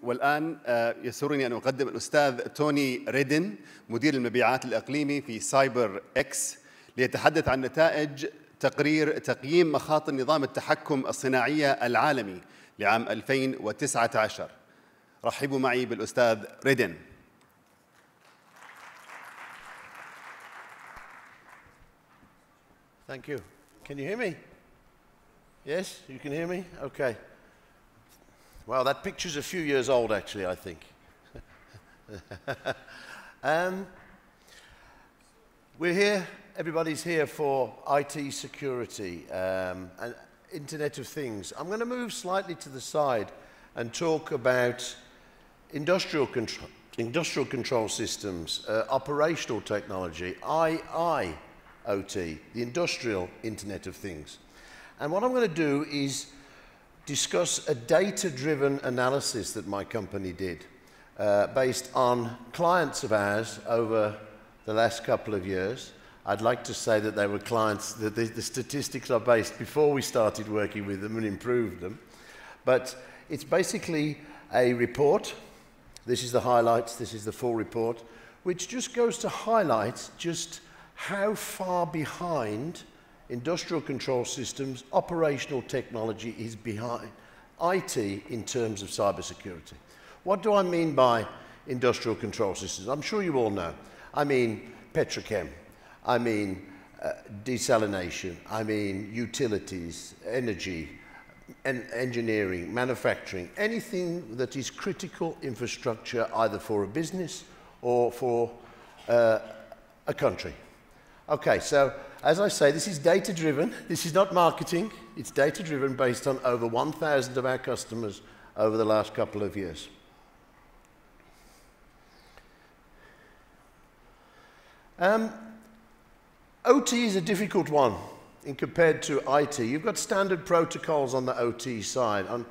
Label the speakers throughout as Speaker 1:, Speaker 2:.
Speaker 1: والآن يسرني أن أقدم الأستاذ أ.توني ريدن مدير المبيعات الإقليمي في سايبر إكس ليتحدث عن نتائج تقرير تقييم مخاطر نظام التحكم الصناعية العالمي لعام 2019. رحبوا معي بالأستاذ ريدن.
Speaker 2: Thank you. Can you hear me? Yes, you can hear me? Okay. Well, that picture's a few years old, actually, I think. We're here, everybody's here for IT security and Internet of Things. I'm going to move slightly to the side and talk about industrial control systems, operational technology, IIoT, the industrial Internet of Things. And what I'm going to do is discuss a data-driven analysis that my company did based on clients of ours over the last couple of years. I'd like to say that they were clients, that the statistics are based before we started working with them and improved them. But it's basically a report. This is the highlights, this is the full report, which just goes to highlight just how far behind industrial control systems, operational technology is behind IT in terms of cybersecurity. What do I mean by industrial control systems? I'm sure you all know. I mean petrochem, I mean desalination, I mean utilities, energy, engineering, manufacturing, anything that is critical infrastructure either for a business or for a country. Okay, so as I say, this is data-driven. This is not marketing. It's data-driven based on over 1,000 of our customers over the last couple of years. OT is a difficult one in compared to IT. You've got standard protocols on the OT side, on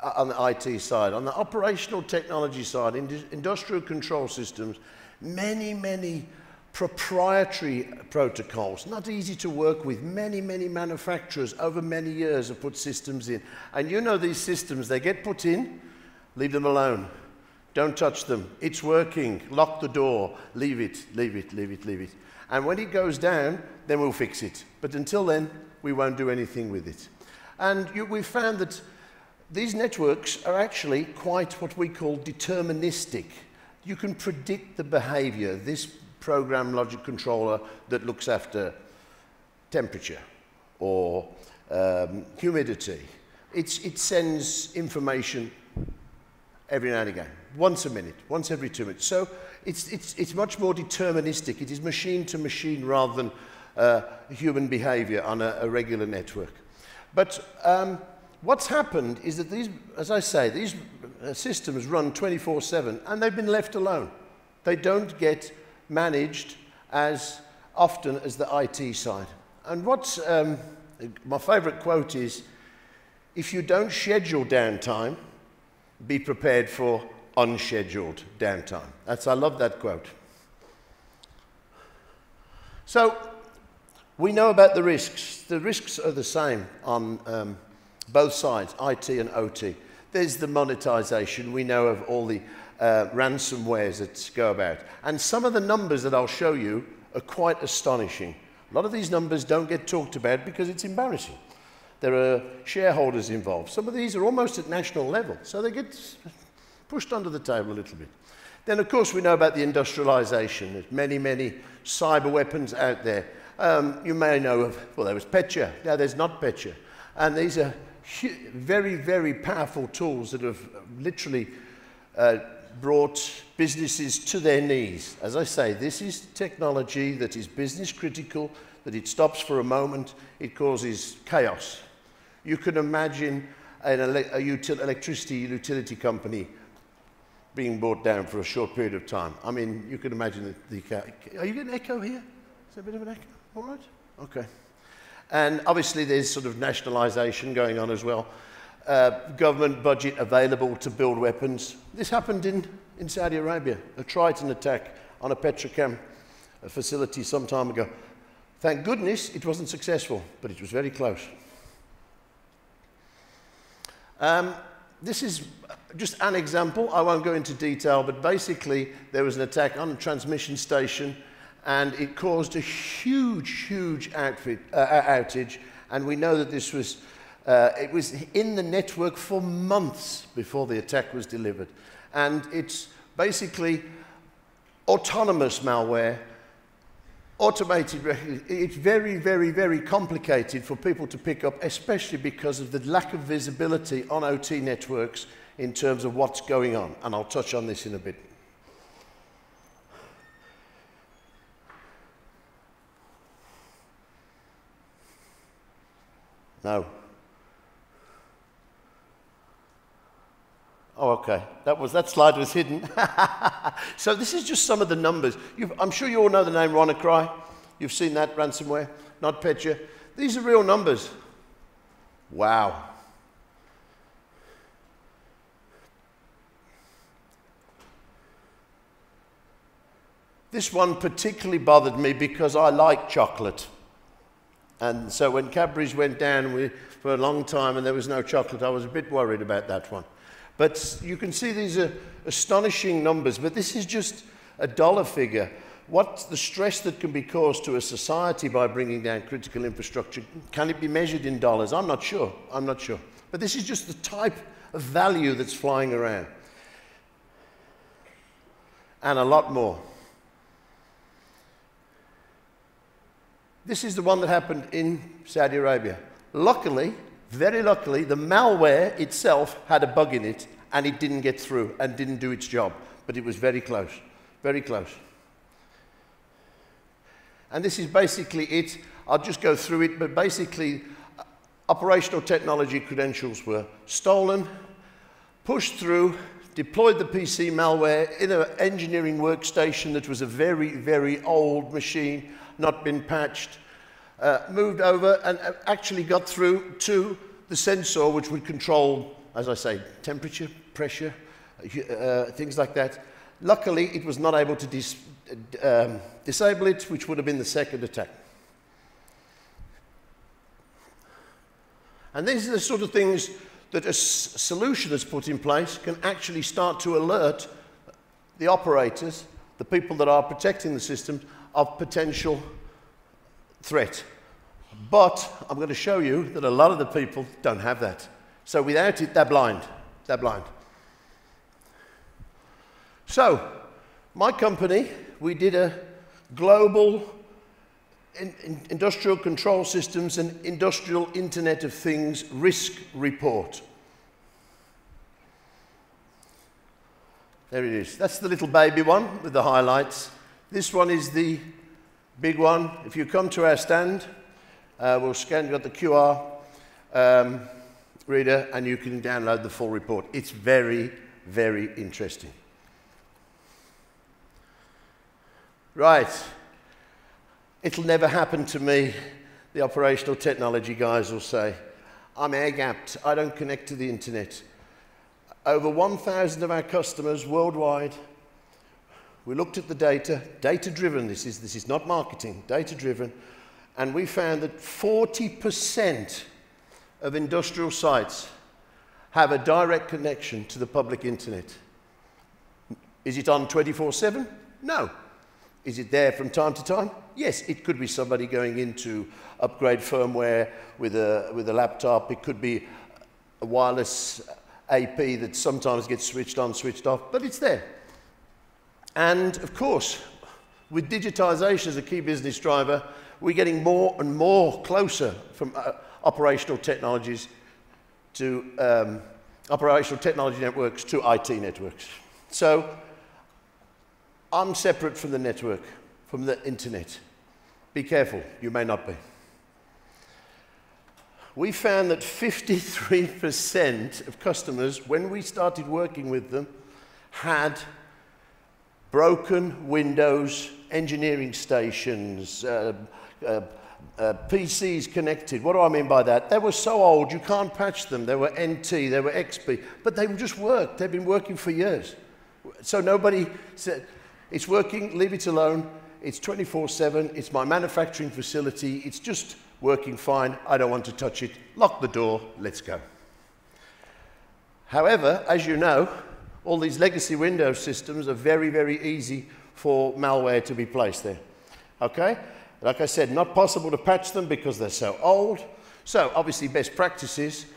Speaker 2: the IT side. On the operational technology side, industrial control systems, many proprietary protocols, not easy to work with. Many manufacturers over many years have put systems in. And you know these systems, they get put in, leave them alone. Don't touch them. It's working. Lock the door. Leave it. And when it goes down, then we'll fix it. But until then, we won't do anything with it. And we've found that these networks are actually quite what we call deterministic. You can predict the behavior. This program logic controller that looks after temperature or humidity. It sends information every now and again, once a minute, once every 2 minutes. So it's much more deterministic. It is machine to machine rather than human behavior on a regular network. But what's happened is that these, as I say, these systems run 24/7 and they've been left alone. They don't get managed as often as the IT side. And what's my favorite quote is, if you don't schedule downtime, be prepared for unscheduled downtime. I love that quote. So we know about the risks. The risks are the same on both sides, IT and OT. There's the monetization. We know of all the ransomwares that go about. And some of the numbers that I'll show you are quite astonishing. A lot of these numbers don't get talked about because it's embarrassing. There are shareholders involved. Some of these are almost at national level, so they get pushed under the table a little bit. Then, of course, we know about the industrialization. There's many cyber weapons out there. You may know of, well, there was Petya. Now there's not Petya. And these are very powerful tools that have literally brought businesses to their knees. As I say, this is technology that is business critical, that it stops for a moment, it causes chaos. You can imagine an electricity utility company being brought down for a short period of time. I mean, you can imagine are you getting echo here? Is there a bit of an echo? All right? Okay. And obviously there's sort of nationalization going on as well. Government budget available to build weapons. This happened in Saudi Arabia, a Triton attack on a petrochem facility some time ago. Thank goodness it wasn't successful, but it was very close. this is just an example. I won't go into detail, but basically there was an attack on a transmission station and it caused a huge, huge outage. And we know that this was, it was in the network for months before the attack was delivered. And it's basically autonomous malware, automated. It's very, very, very complicated for people to pick up, especially because of the lack of visibility on OT networks in terms of what's going on. And I'll touch on this in a bit. No. Oh, okay. That slide was hidden. So this is just some of the numbers. I'm sure you all know the name WannaCry. You've seen that ransomware, NotPetya. These are real numbers. Wow. This one particularly bothered me because I like chocolate. And so when Cadbury's went down for a long time and there was no chocolate, I was a bit worried about that one. But you can see these are astonishing numbers, but this is just a dollar figure. What's the stress that can be caused to a society by bringing down critical infrastructure? Can it be measured in dollars? I'm not sure. I'm not sure. But this is just the type of value that's flying around. And a lot more. This is the one that happened in Saudi Arabia. Luckily, very luckily, the malware itself had a bug in it and it didn't get through and didn't do its job. But it was very close, very close. And this is basically it. I'll just go through it, but basically, operational technology credentials were stolen, pushed through, deployed the PC malware in an engineering workstation that was a very, very old machine, not been patched, moved over and actually got through to the sensor which would control, as I say, temperature, pressure, things like that. Luckily, it was not able to disable it, which would have been the second attack. And these are the sort of things that a solution that's put in place can actually start to alert the operators, the people that are protecting the systems, of potential threat. But I'm going to show you that a lot of the people don't have that. So without it, they're blind. They're blind. So, my company, we did a global industrial control systems and industrial Internet of Things risk report. There it is. That's the little baby one with the highlights. This one is the big one. If you come to our stand, we'll scan, you've got the QR reader, and you can download the full report. It's very, very interesting. Right. It'll never happen to me, the operational technology guys will say. I'm air-gapped. I don't connect to the internet. Over 1,000 of our customers worldwide, we looked at the data, data-driven, this is not marketing, data-driven, and we found that 40% of industrial sites have a direct connection to the public internet. Is it on 24/7? No. Is it there from time to time? Yes, it could be somebody going in to upgrade firmware with a laptop. It could be a wireless AP that sometimes gets switched on, switched off, but it's there. And of course, with digitization as a key business driver, we're getting more and more closer from operational technologies to operational technology networks to IT networks. So I'm separate from the network, from the internet. Be careful, you may not be. We found that 53% of customers, when we started working with them, had broken Windows, engineering stations, PCs connected. What do I mean by that? They were so old, you can't patch them. They were NT, they were XP, but they just worked. They've been working for years. So nobody said, it's working, leave it alone. It's 24/7, it's my manufacturing facility, it's just working fine, I don't want to touch it. Lock the door, let's go. However, as you know, all these legacy Windows systems are very, very easy for malware to be placed there. Okay? Like I said, not possible to patch them because they're so old. So obviously best practices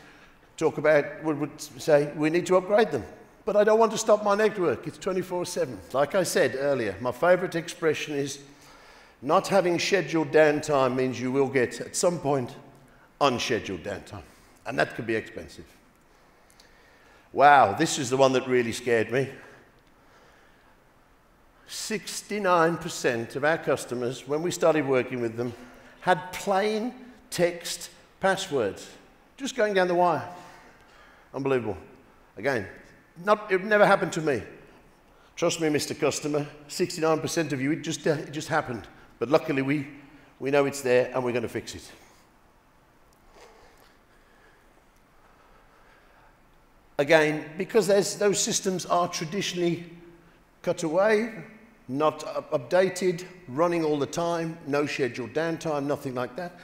Speaker 2: talk about, would say we need to upgrade them. But I don't want to stop my network. It's 24/7. Like I said earlier, my favorite expression is not having scheduled downtime means you will get, at some point, unscheduled downtime. And that could be expensive. Wow, this is the one that really scared me. 69% of our customers, when we started working with them, had plain text passwords. Just going down the wire. Unbelievable. Again, it never happened to me. Trust me, Mr. Customer, 69% of you, it just happened. But luckily, we know it's there and we're going to fix it. Again, because those systems are traditionally cut away, not updated, running all the time, no scheduled downtime, nothing like that.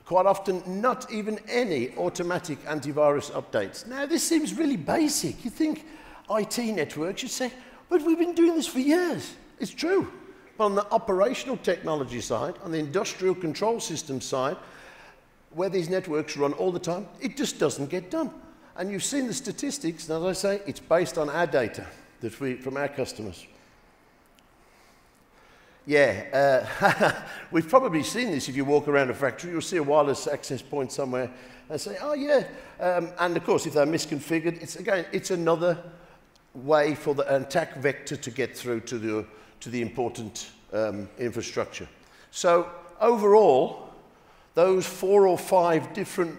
Speaker 2: Quite often, not even any automatic antivirus updates. Now, this seems really basic. You think IT networks should say, but we've been doing this for years. It's true. But on the operational technology side, on the industrial control system side, where these networks run all the time, it just doesn't get done. And you've seen the statistics, and as I say, it's based on our data that from our customers. Yeah, we've probably seen this if you walk around a factory. You'll see a wireless access point somewhere and say, oh yeah. And of course, if they're misconfigured, it's another way for the attack vector to get through to the important infrastructure. So overall, those 4 or 5 different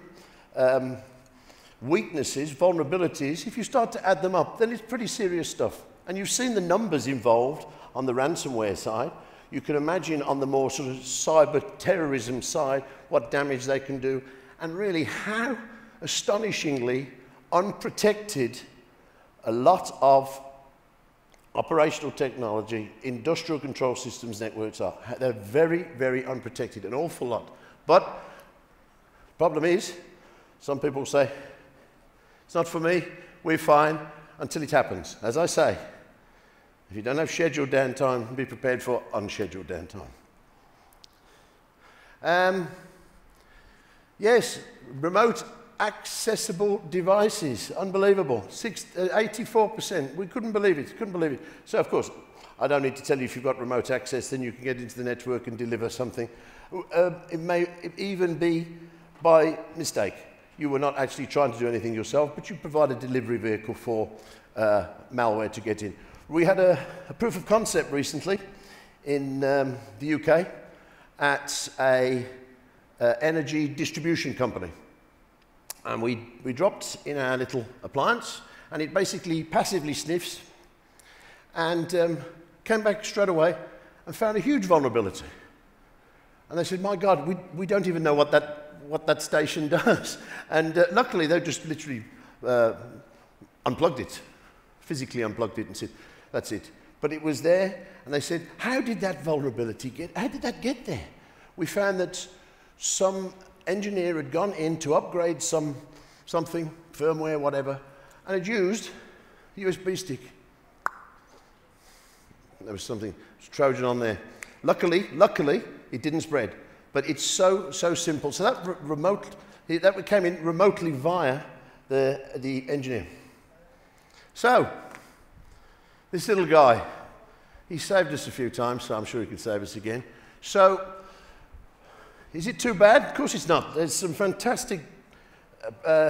Speaker 2: weaknesses, vulnerabilities, if you start to add them up, then it's pretty serious stuff. And you've seen the numbers involved on the ransomware side. You can imagine on the more sort of cyber terrorism side what damage they can do, and really how astonishingly unprotected a lot of operational technology, industrial control systems networks are. They're very, very unprotected, an awful lot. But the problem is, some people say, it's not for me, we're fine, until it happens. As I say, if you don't have scheduled downtime, be prepared for unscheduled downtime. Yes, remote accessible devices, unbelievable. 84%, we couldn't believe it, couldn't believe it. So of course, I don't need to tell you if you've got remote access, then you can get into the network and deliver something. It may even be by mistake. You were not actually trying to do anything yourself, but you provide a delivery vehicle for malware to get in. We had a proof of concept recently in the UK at a energy distribution company. And we dropped in our little appliance, and it basically passively sniffs, and came back straight away and found a huge vulnerability. And they said, my God, we don't even know what that station does. And luckily, they just literally unplugged it, physically unplugged it and said, that's it. But it was there, and they said, how did that vulnerability how did that get there? We found that some engineer had gone in to upgrade something, firmware, whatever, and had used a USB stick. There was something, Trojan on there. Luckily, it didn't spread. But it's so simple. So that came in remotely via the engineer. So, this little guy, he saved us a few times, so I'm sure he can save us again. So, is it too bad? Of course it's not. There's some fantastic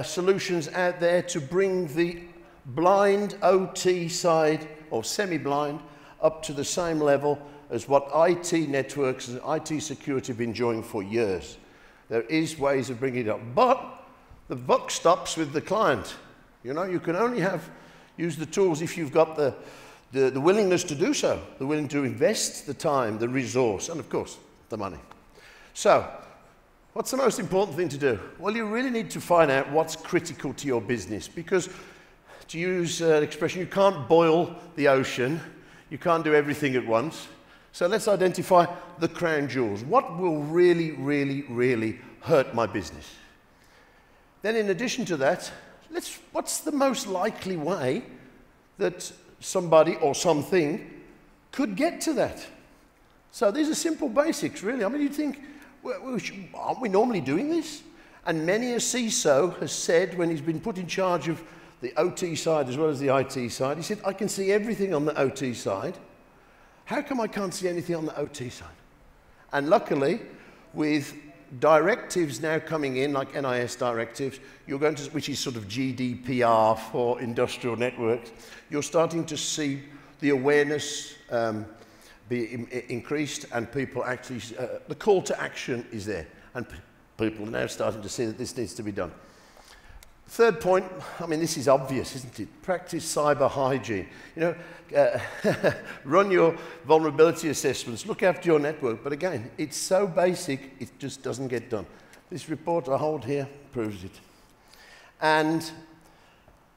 Speaker 2: solutions out there to bring the blind OT side, or semi-blind, up to the same level as what IT networks and IT security have been enjoying for years. There is ways of bringing it up, but the buck stops with the client. You know, you can only use the tools if you've got the willingness to do so, the willing to invest the time, the resource, and of course, the money. So, what's the most important thing to do? Well, you really need to find out what's critical to your business, because, to use an expression, you can't boil the ocean, you can't do everything at once. So let's identify the crown jewels. What will really, really, really hurt my business? Then in addition to that, what's the most likely way that somebody or something could get to that? So these are simple basics, really. I mean, you'd think, aren't we normally doing this? And many a CISO has said, when he's been put in charge of the OT side as well as the IT side, he said, I can see everything on the OT side. How come I can't see anything on the OT side? And luckily, with directives now coming in, like NIS directives, you're going to, which is sort of GDPR for industrial networks, you're starting to see the awareness be increased, and people actually, the call to action is there, and people are now starting to see that this needs to be done. Third point, I mean, this is obvious, isn't it? Practice cyber hygiene. You know, run your vulnerability assessments, look after your network. But again, it's so basic, it just doesn't get done. This report I hold here proves it. And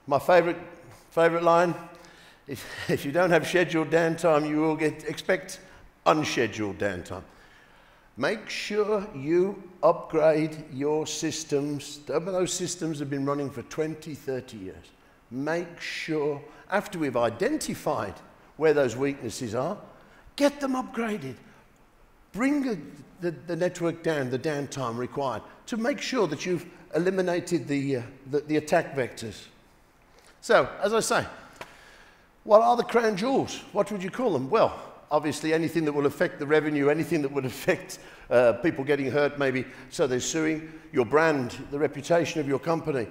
Speaker 2: my favorite line, if you don't have scheduled downtime, you will expect unscheduled downtime. Make sure you upgrade your systems. Those systems have been running for 20, 30 years. Make sure, after we've identified where those weaknesses are, get them upgraded. Bring the network down, the downtime required, to make sure that you've eliminated the attack vectors. So, as I say, what are the crown jewels? What would you call them? Well, obviously anything that will affect the revenue, anything that would affect people getting hurt maybe, so they're suing, your brand, the reputation of your company,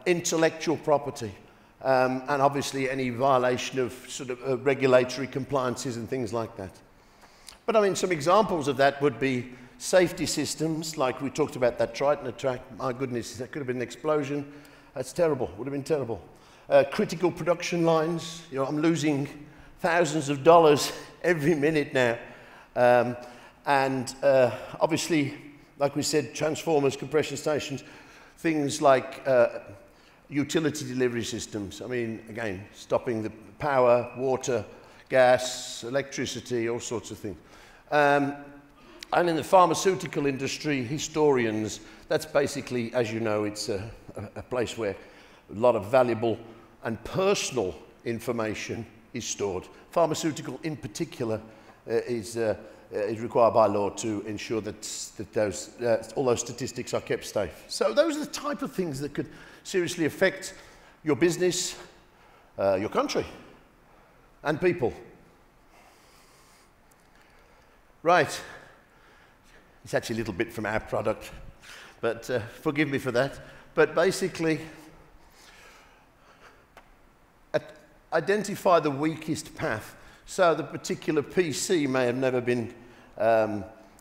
Speaker 2: intellectual property, and obviously any violation of sort of regulatory compliances and things like that. But I mean, some examples of that would be safety systems, like we talked about that Triton attack. My goodness, that could have been an explosion. That's terrible, would have been terrible. Critical production lines, you know, I'm losing thousands of dollars every minute now. Obviously, like we said, transformers, compression stations, things like utility delivery systems. I mean, again, stopping the power, water, gas, electricity, all sorts of things. And in the pharmaceutical industry, historians, that's basically, as you know, it's a place where a lot of valuable and personal information is stored. Pharmaceutical, in particular, is required by law to ensure that all those statistics are kept safe. So those are the type of things that could seriously affect your business, your country, and people. Right. It's actually a little bit from our product, but forgive me for that. But basically, identify the weakest path. So the particular PC may have never been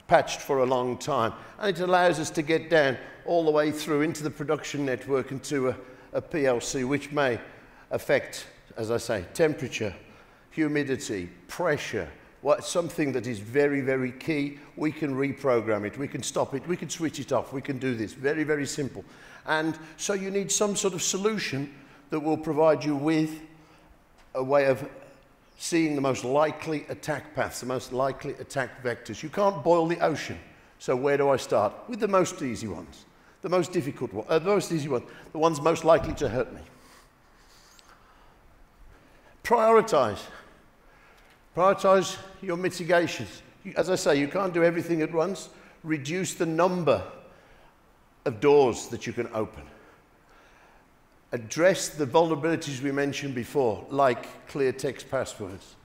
Speaker 2: patched for a long time, and it allows us to get down all the way through into the production network and to a PLC, which may affect, as I say, temperature, humidity, pressure, something that is very, very key. We can reprogram it, we can stop it, we can switch it off, we can do this. Very, very simple. And so you need some sort of solution that will provide you with a way of seeing the most likely attack paths, the most likely attack vectors. You can't boil the ocean. So where do I start? With the most easy ones, the most difficult ones, the most easy ones, the ones most likely to hurt me. Prioritize. Prioritize your mitigations. As I say, you can't do everything at once. Reduce the number of doors that you can open. Address the vulnerabilities we mentioned before, like clear text passwords.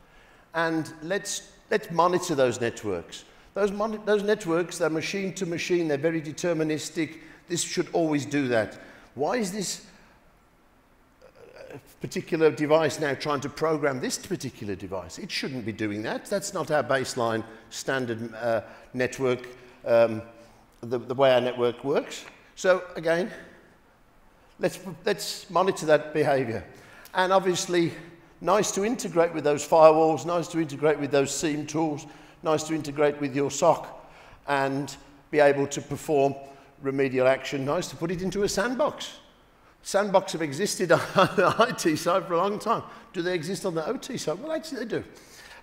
Speaker 2: And let's monitor those networks. Those networks, they're machine to machine, they're very deterministic. This should always do that. Why is this particular device now trying to program this particular device? It shouldn't be doing that. That's not our baseline standard network, the way our network works. So again, let's monitor that behavior. And obviously, nice to integrate with those firewalls, nice to integrate with those SIEM tools, nice to integrate with your SOC and be able to perform remedial action, nice to put it into a sandbox. Sandbox have existed on the IT side for a long time. Do they exist on the OT side? Well, actually they do.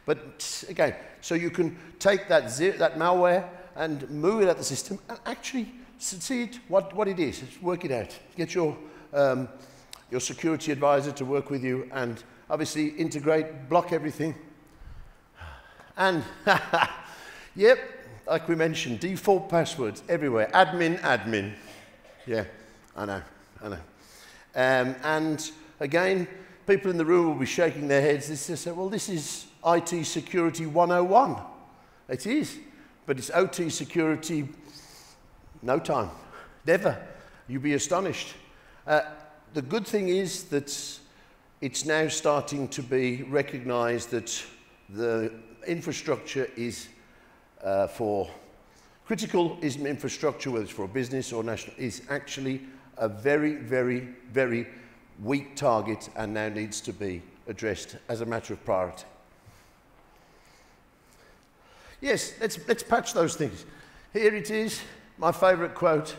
Speaker 2: But again, so you can take that malware and move it at the system and actually see it, what it is, work it out. Get your your security advisor to work with you and obviously integrate, block everything. And, yep, like we mentioned, default passwords everywhere. Admin, admin. Yeah, I know. And again, people in the room will be shaking their heads. They say, well, this is IT security 101. It is, but it's OT security, no time, never. You'll be astonished. The good thing is that it's now starting to be recognized that the infrastructure is for critical infrastructure, whether it's for a business or national, is actually a very, very, very weak target and now needs to be addressed as a matter of priority. Yes, let's patch those things. Here it is, my favorite quote.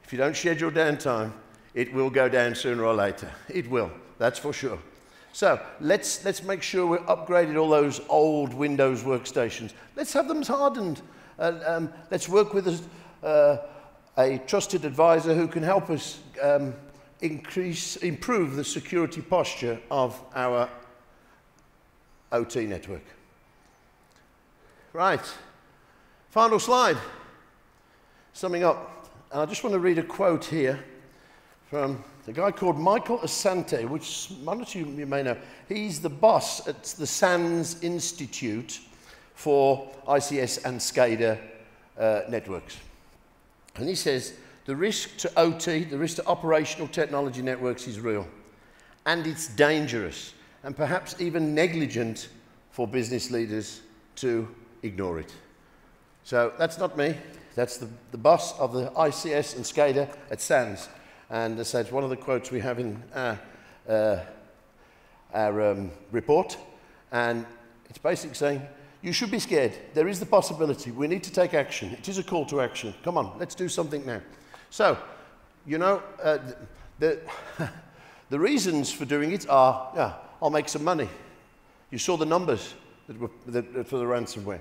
Speaker 2: If you don't schedule downtime, it will go down sooner or later. It will, that's for sure. So let's make sure we've upgraded all those old Windows workstations. Let's have them hardened. Let's work with a trusted advisor who can help us improve the security posture of our OT network. Right, final slide. Summing up, and I just want to read a quote here from a guy called Michael Asante, which one of you may know. He's the boss at the SANS Institute for ICS and SCADA networks. And he says, the risk to OT, the risk to operational technology networks is real. And it's dangerous, and perhaps even negligent for business leaders to ignore it. So that's not me, that's the boss of the ICS and SCADA at SANS. And as I said, one of the quotes we have in our report, and it's basically saying, you should be scared. There is the possibility. We need to take action. It is a call to action. Come on, let's do something now. So, you know, the reasons for doing it are, yeah, I'll make some money. You saw the numbers that for the ransomware.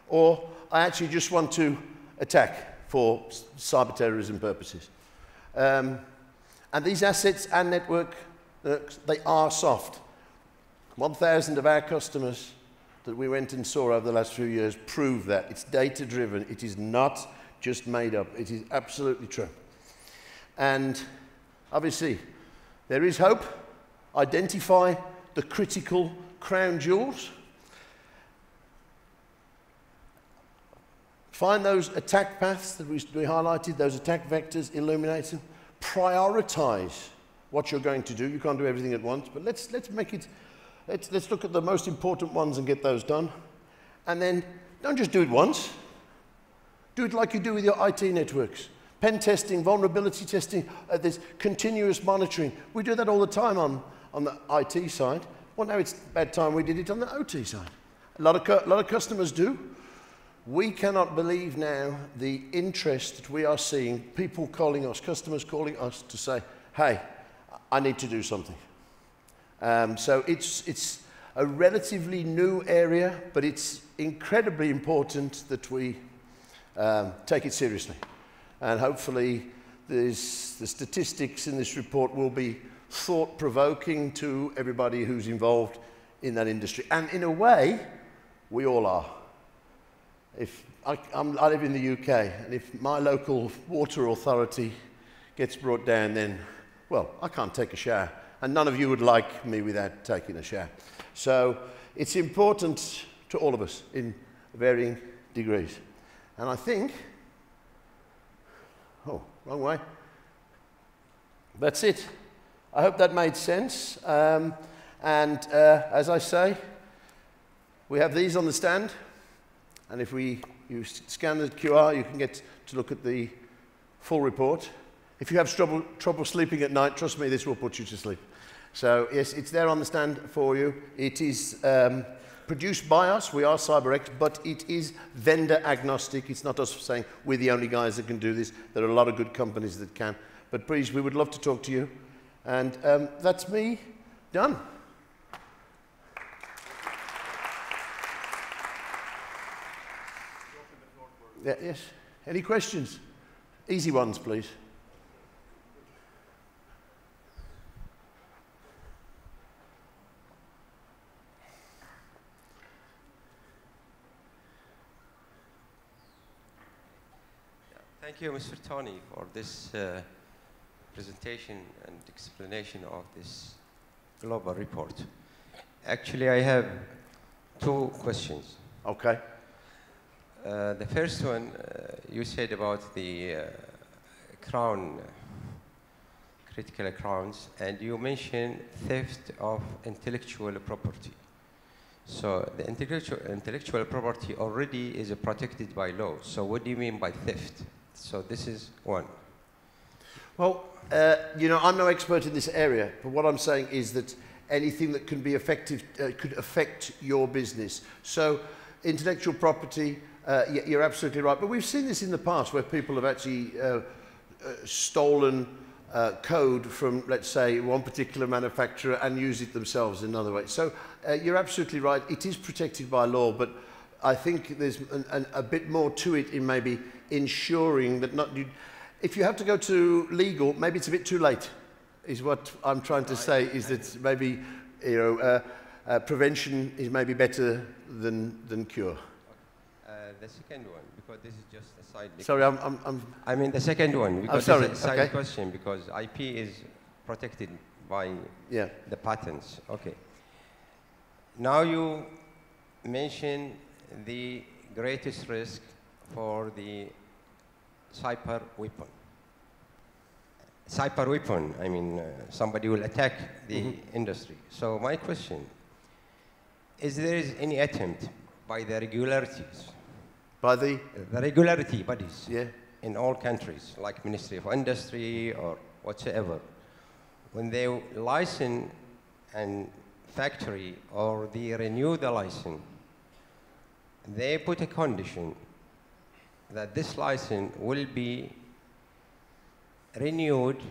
Speaker 2: Or I actually just want to attack for cyber terrorism purposes. And these assets and network, they are soft. 1,000 of our customers that we went and saw over the last few years prove that. It's data-driven. It is not just made up. It is absolutely true. And obviously, there is hope. Identify the critical crown jewels. Find those attack paths that we highlighted, those attack vectors, illuminate them. Prioritize what you're going to do. You can't do everything at once, but let's make it, let's look at the most important ones and get those done. And then don't just do it once. Do it like you do with your IT networks. Pen testing, vulnerability testing, there's continuous monitoring. We do that all the time on the IT side. Well, now it's about time we did it on the OT side. A lot of customers do. We cannot believe now the interest that we are seeing, people calling us, customers calling us to say, hey, I need to do something. So it's a relatively new area, but it's incredibly important that we take it seriously. And hopefully the statistics in this report will be thought-provoking to everybody who's involved in that industry. And in a way, we all are. If I live in the UK, and if my local water authority gets brought down, then, well, I can't take a shower. And none of you would like me without taking a shower. So it's important to all of us in varying degrees. And I think, oh, wrong way. That's it. I hope that made sense. As I say, we have these on the stand. And if you scan the QR, you can get to look at the full report. If you have trouble sleeping at night, trust me, this will put you to sleep. So yes, it's there on the stand for you. It is produced by us. We are CyberX, but it is vendor agnostic. It's not us saying we're the only guys that can do this. There are a lot of good companies that can. But please, we would love to talk to you. And that's me done. Yeah, yes. Any questions? Easy ones, please.
Speaker 3: Thank you, Mr. Tony, for this presentation and explanation of this global report. Actually, I have two questions.
Speaker 2: Okay.
Speaker 3: The first one, you said about the crown, critical crowns, and you mentioned theft of intellectual property. So the intellectual property already is protected by law. So what do you mean by theft? So this is one.
Speaker 2: Well, you know, I'm no expert in this area, but what I'm saying is that anything that can be effective could affect your business. So intellectual property, you're absolutely right. But we've seen this in the past where people have actually stolen code from, let's say, one particular manufacturer and used it themselves in another way. So you're absolutely right. It is protected by law, but I think there's a bit more to it in maybe ensuring that not... If you have to go to legal, maybe it's a bit too late, is what I'm trying to say, is that maybe, you know, prevention is maybe better than cure.
Speaker 3: The second one, because this is just a side...
Speaker 2: Sorry,
Speaker 3: I mean the second one, because
Speaker 2: sorry.
Speaker 3: it's a side
Speaker 2: Okay.
Speaker 3: question, because IP is protected by the patents. Okay. Now you mention the greatest risk for the cyber weapon. Cyber weapon, I mean, somebody will attack the industry. So my question, is there any attempt by the regularities,
Speaker 2: by the
Speaker 3: regularity bodies in all countries, like Ministry of Industry or whatsoever, when they license a factory or they renew the license, they put a condition that this license will be renewed,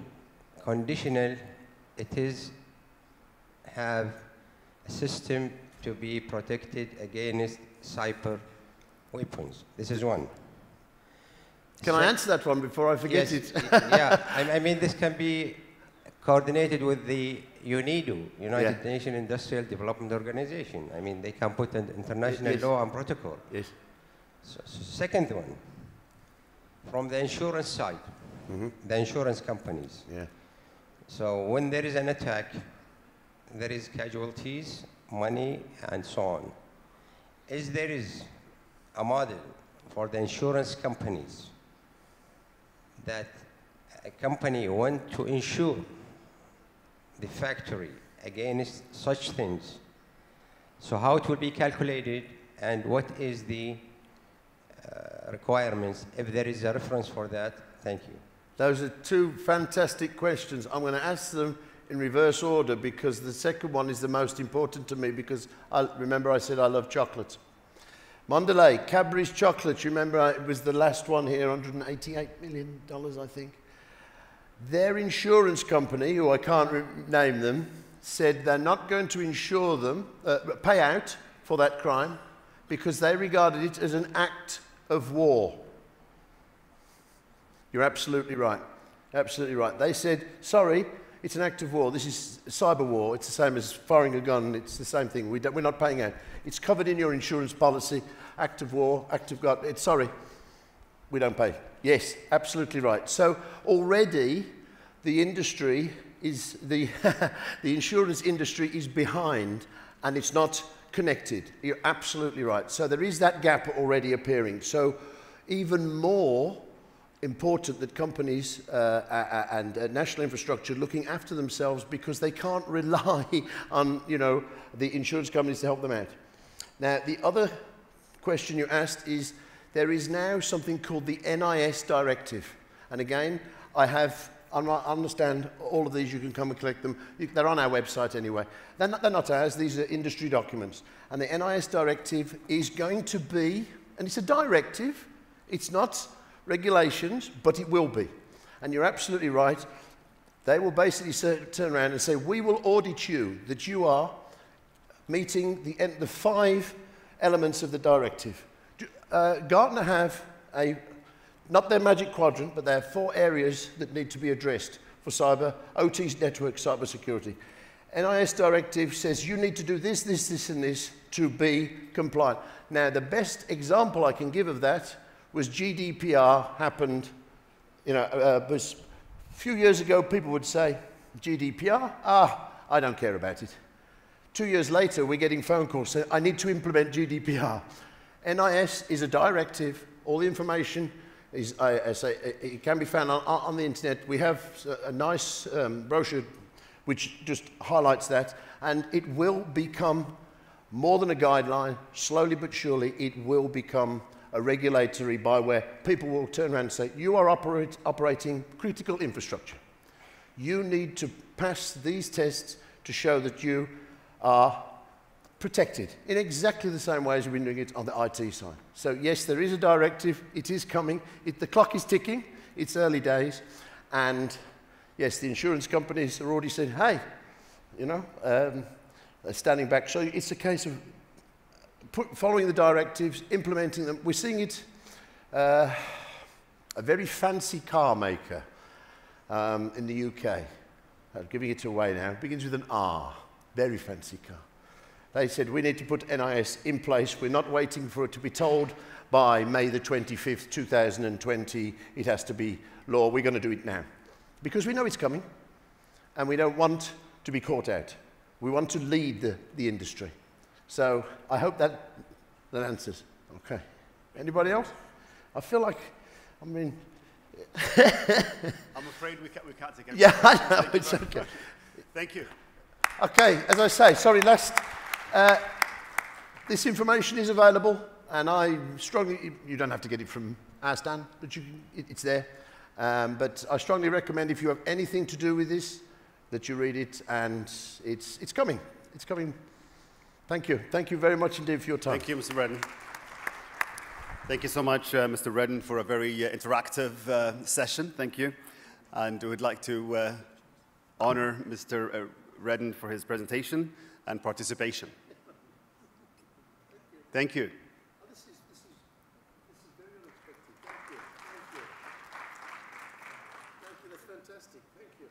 Speaker 3: conditional, it is have a system to be protected against cyber weapons. This is one.
Speaker 2: Can I answer that one before I forget it?
Speaker 3: Yeah, I mean this can be coordinated with the UNIDO, United Nations Industrial Development Organization. I mean they can put an international law and protocol.
Speaker 2: Yes.
Speaker 3: So second one, from the insurance side, the insurance companies.
Speaker 2: Yeah.
Speaker 3: So when there is an attack, there is casualties, money, and so on. There is a model for the insurance companies that a company want to insure the factory against such things. So how it will be calculated and what is the requirements, if there is a reference for that? Thank you.
Speaker 2: Those are two fantastic questions. I'm going to ask them in reverse order because the second one is the most important to me because remember I said I love chocolate. Mondelez, Cadbury's chocolates, remember it was the last one here, $188 million, I think. Their insurance company, who I can't name them, said they're not going to insure them, pay out for that crime because they regarded it as an act of war. You're absolutely right. Absolutely right. They said, sorry, it's an act of war. This is cyber war. It's the same as firing a gun. It's the same thing. We're not paying out. It's covered in your insurance policy. Act of war, act of God. Sorry, we don't pay. Yes, absolutely right. So already the industry is, the insurance industry is behind and it's not connected. You're absolutely right. So there is that gap already appearing. So even more important that companies and national infrastructure looking after themselves because they can't rely on, the insurance companies to help them out. Now, the other question you asked is, there is now something called the NIS directive. And again, I understand all of these, you can come and collect them. They're on our website anyway. They're not ours, these are industry documents. And the NIS directive is going to be, and it's a directive, it's not regulations, but it will be. And you're absolutely right. They will basically turn around and say, we will audit you, that you are meeting the 5 elements of the directive. Gartner have not their magic quadrant, but there are 4 areas that need to be addressed for cyber, OT network cyber security. NIS directive says you need to do this, this, this, and this to be compliant. Now, the best example I can give of that was GDPR happened a few years ago, people would say, GDPR, I don't care about it. 2 years later, we're getting phone calls saying, I need to implement GDPR. NIS is a directive. All the information is, it can be found on the internet. We have a nice brochure which just highlights that, and it will become more than a guideline. Slowly but surely, it will become a regulatory by where people will turn around and say, you are operating critical infrastructure. You need to pass these tests to show that you are protected in exactly the same way as we've been doing it on the IT side. So yes, there is a directive. It is coming. The clock is ticking. It's early days. And yes, the insurance companies are already saying, hey, they're standing back. So it's a case of following the directives, implementing them. We're seeing it, a very fancy car maker in the UK. I'm giving it away now. It begins with an R. Very fancy car. They said, we need to put NIS in place. We're not waiting for it to be told by May the 25th, 2020. It has to be law. We're going to do it now. Because we know it's coming. And we don't want to be caught out. We want to lead the industry. So I hope that answers. Okay. Anybody else? I feel like, I'm
Speaker 1: afraid we can't take any.
Speaker 2: Yeah, I know, it's okay.
Speaker 1: Thank you.
Speaker 2: Okay, as I say, sorry, this information is available, and I strongly, you don't have to get it from our stand, but it's there. But I strongly recommend if you have anything to do with this, that you read it, and it's coming. It's coming. Thank you. Thank you very much indeed for your time.
Speaker 1: Thank you, Mr. Redden. Thank you so much, Mr. Redden, for a very interactive session. Thank you. And we would like to honor Mr. Redden for his presentation and participation. Thank you.
Speaker 2: This is very unexpected. Thank you. Thank you. Thank you. That's fantastic. Thank you.